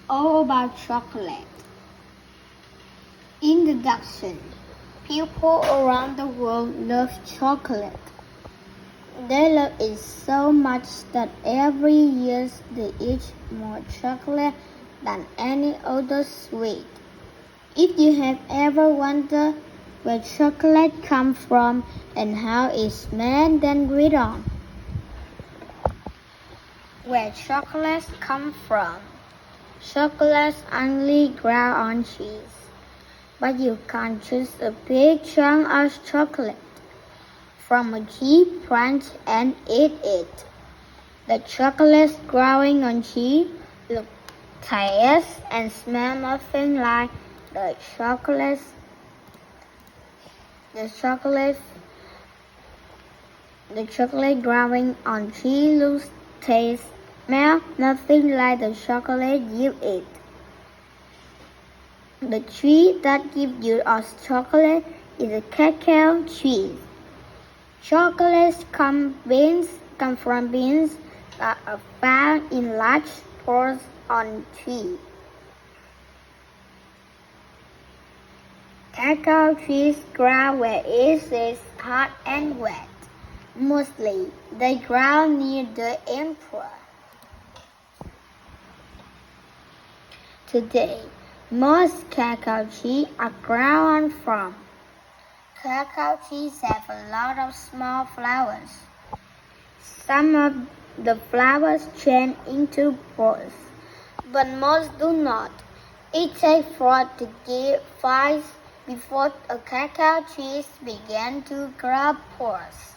all about chocolate. Introduction. People around the world love chocolate. They love it so much that every year they eat more chocolate than any other sweet. If you have ever wondered where chocolate comes from and how it's made, then read on. Where chocolates come from. Chocolates only grow on trees, but you can't choose a big chunk of chocolate from a tree branch and eat it. The chocolates growing on trees look, taste, and smell nothing like the chocolate growing on trees looks, taste, smell nothing like the chocolate you eat. The tree that gives you us chocolate is a cacao tree. Chocolates come from beans that are found in large spores on trees. Cacao trees grow where it is hot and wet. Mostly, they grow near the equator. Today, most cacao trees are grown on farms. Cacao trees have a lot of small flowers. Some of the flowers change into fruits, but most do not. It takes fruit to give flowers before a cacao tree begins to grow fruits.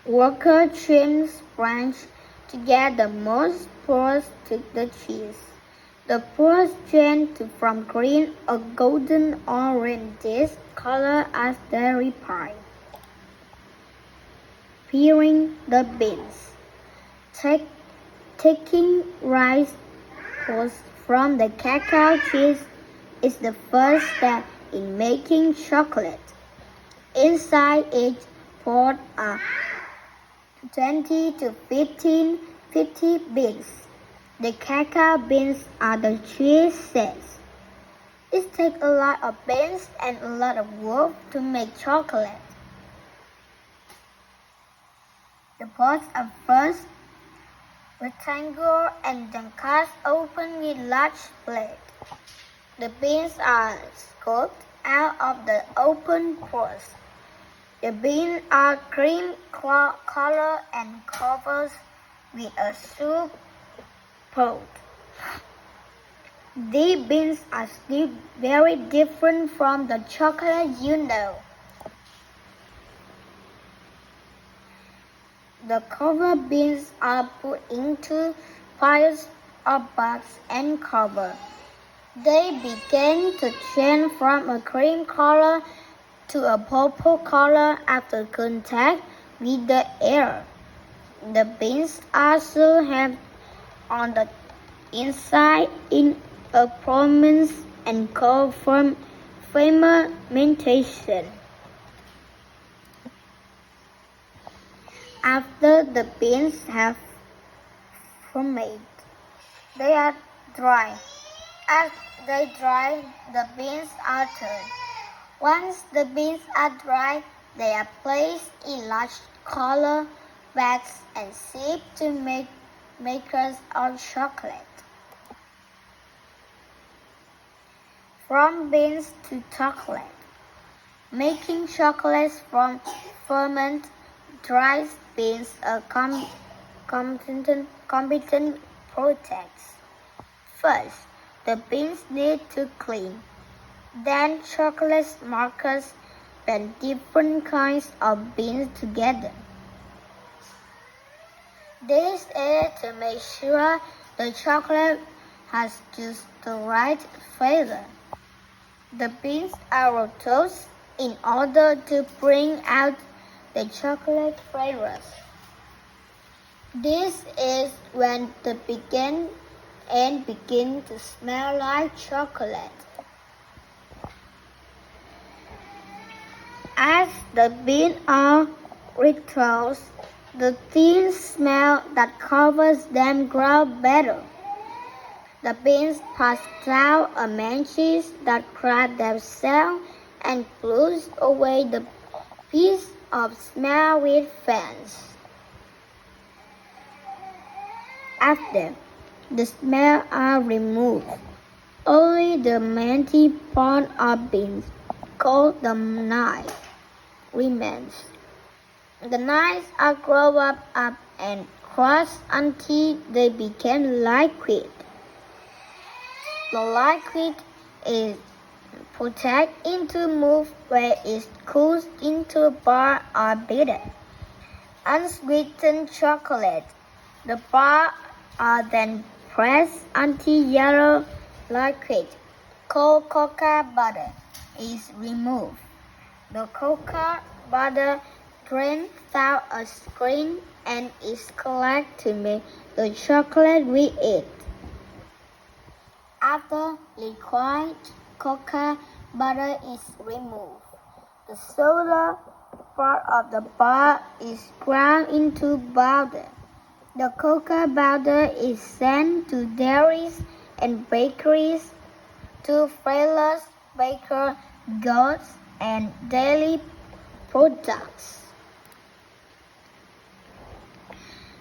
Worker trims branches to get the most fruits to the trees. The fruits change from green or golden or reddish color as they ripen. Peeling the beans. Taking rice pods from the cacao trees is the first step in making chocolate. Inside each pod are 20 to 50 beans. The cacao beans are the tree seeds. It takes a lot of beans and a lot of work to make chocolate. The pods are first rectangular and then cut open with large blades. The beans are scooped out of the open pods. The beans are cream color and covered with a soup pot. These beans are still very different from the chocolate you know. The covered beans are put into piles or bags and covered. They begin to change from a cream color to a purple color after contact with the air. The beans also have on the inside in a prominence and called fermentation. After the beans have fermented, they are dry. As they dry, the beans are turned. Once the beans are dry, they are placed in large color bags and shipped to makers of chocolate. From beans to chocolate. Making chocolates from fermented dried beans are competent process. First, the beans need to clean. Then chocolate makers blend different kinds of beans together. This is to make sure the chocolate has just the right flavor. The beans are toasted in order to bring out the chocolate flavors. This is when they begin to smell like chocolate. As the beans are recooked, The thin smell that covers them grows better. The beans pass out a manches that crack themselves and push away the piece of smell with fans. After the smell are removed, only the meaty part of beans, called the knife, remains. The knives are grown up and crushed until they become liquid. The liquid is put into mold where it cools into a bar or bitter, unsweetened chocolate. The bar are then pressed until yellow liquid, called cocoa butter, is removed. The cocoa butter drains out a screen and is collected to make the chocolate we eat. After liquid cocoa butter is removed, the soda part of the bar is ground into powder. The cocoa powder is sent to dairies and bakeries, to flavors, baker goods, and dairy products.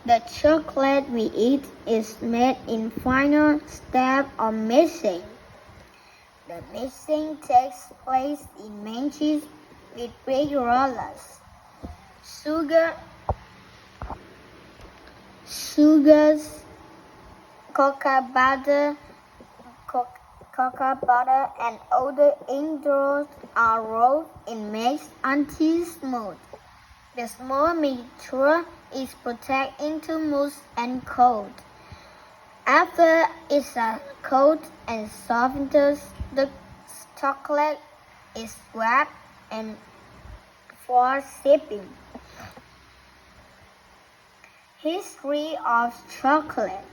The chocolate we eat is made in final step of mixing. The mixing takes place in machines with big rollers. Sugars, cocoa butter, and other ingredients are rolled and mixed until smooth. The small mixture is put into mousse and cooled. After it's cooled and softened, the chocolate is wrapped and for shipping. History of chocolate.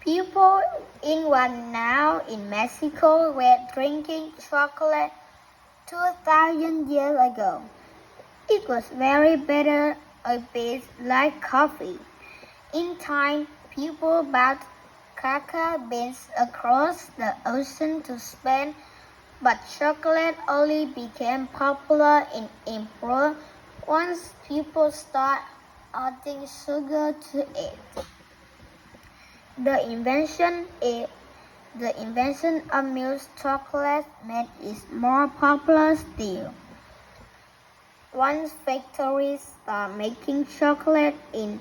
People in now in Mexico were drinking chocolate 2,000 years ago. It was very bitter, a bit like coffee. In time, people brought cacao beans across the ocean to Spain, but chocolate only became popular in April once people started adding sugar to it. The invention of milk chocolate made it more popular still. Once factories started making chocolate in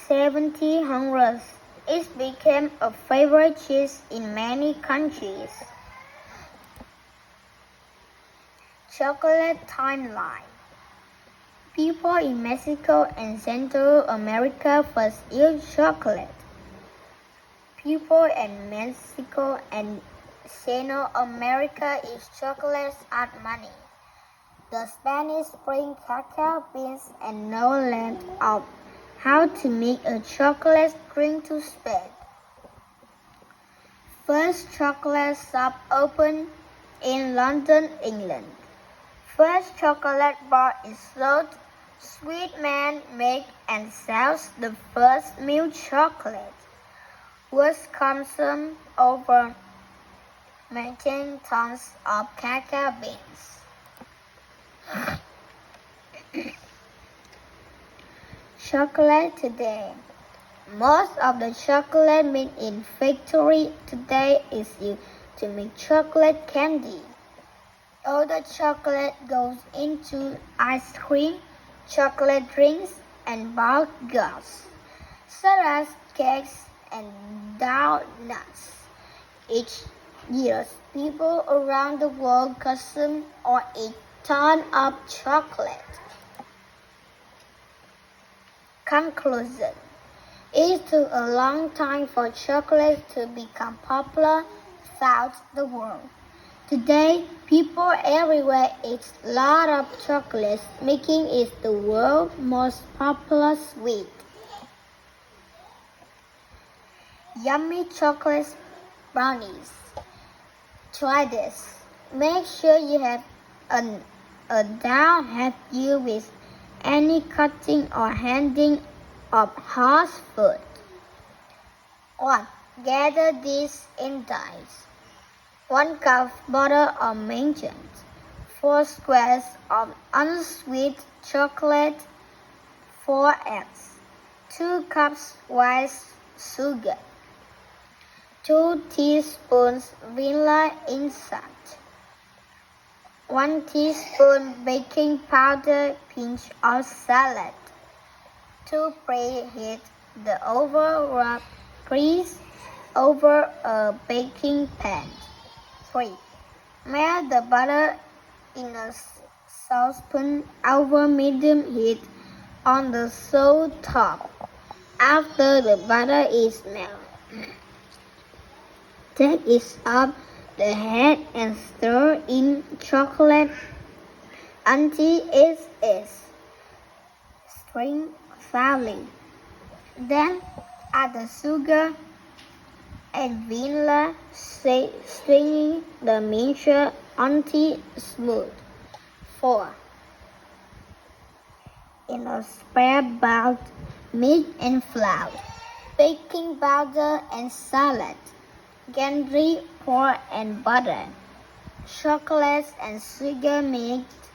1700s, it became a favorite cheese in many countries. Chocolate timeline. People in Mexico and Central America first used chocolate. People in Mexico and Central America use chocolate as money. The Spanish bring cacao beans and knowledge of how to make a chocolate drink to Spain. First chocolate shop opened in London, England. First chocolate bar is sold. Sweet man makes and sells the first milk chocolate, which consumes over 19 tons of cacao beans. Chocolate today. Most of the chocolate made in factory today is used to make chocolate candy. All the chocolate goes into ice cream, chocolate drinks, and baked goods, such as cakes and donuts. Each year, people around the world consume or eat tons of chocolate. Conclusion. It took a long time for chocolate to become popular throughout the world. Today, people everywhere eat a lot of chocolate, making it the world's most popular sweet. Yummy chocolate brownies. Try this. Make sure you have a dough help you with any cutting or handing of hard food. 1. Gather these in dice. 1 cup butter or milk, 4 squares of unsweet chocolate, 4 eggs, 2 cups white sugar, 2 teaspoons vanilla extract, 1 teaspoon baking powder, pinch of salt. 2 preheat the oven grease over a baking pan. 3. Melt the butter in a saucepan over medium heat on the stove top. After the butter is melted, take it off the head and stir in chocolate until it is string thoroughly. Then add the sugar and vanilla, stirring the mixture until smooth. 4. In a spare bowl, milk and flour, baking powder and salt, gently pour and butter, chocolate and sugar mixed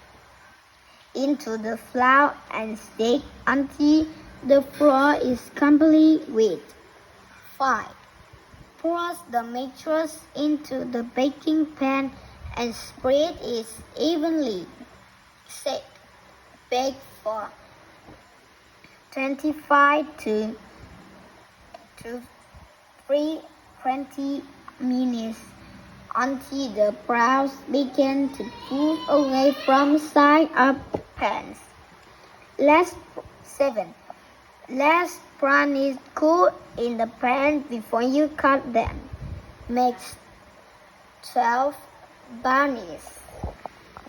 into the flour and stick until the flour is completely wet. 5. Pour the mixture into the baking pan and spread it evenly. 6. Bake for 25 to 20 minutes until the browns begin to pull away from side of pans. 7. Let brownies cool in the pan before you cut them. Make 12 brownies.